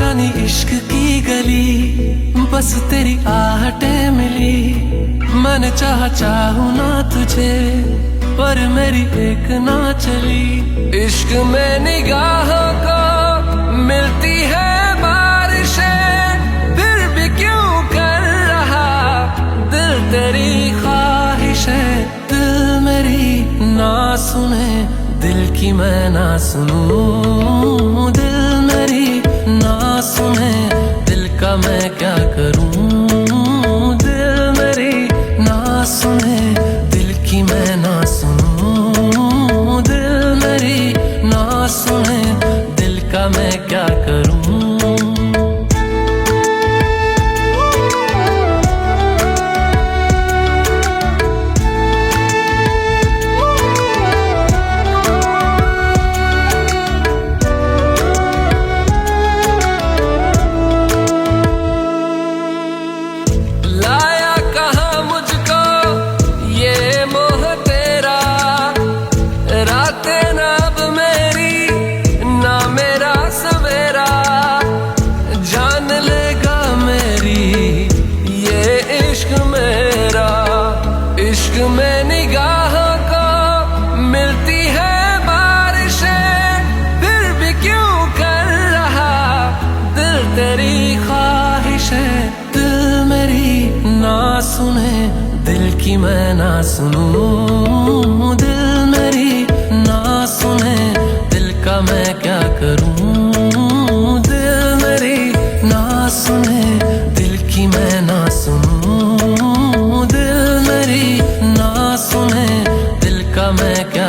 जानी इश्क की गली, बस तेरी आहटें मिली। मैंने चाहूं ना तुझे, पर मेरी एक ना चली। इश्क में निगाहों को मिलती है बारिशें, फिर भी क्यों कर रहा दिल तेरी ख्वाहिशें। दिल मेरी ना सुने, दिल की मैं ना सुनूं। दिल मेरी ना सुने, दिल का मैं क्या करूं। दिल मेरी ना सुने, दिल की मैं ना सुनूं। दिल मेरी ना सुने, दिल का मैं क्या करूं। इश्क में निगाहों को मिलती है बारिशें, फिर भी क्यों कर रहा दिल तेरी ख्वाहिशें। दिल मेरी ना सुने, दिल की मैं ना सुनूं। दिल मेरी ना सुने, दिल का मैं क्या करूं। दिल मेरी ना सुने, दिल की मैं ना सुनूं। दिल मेरी ना सुने, दिल का मैं क्या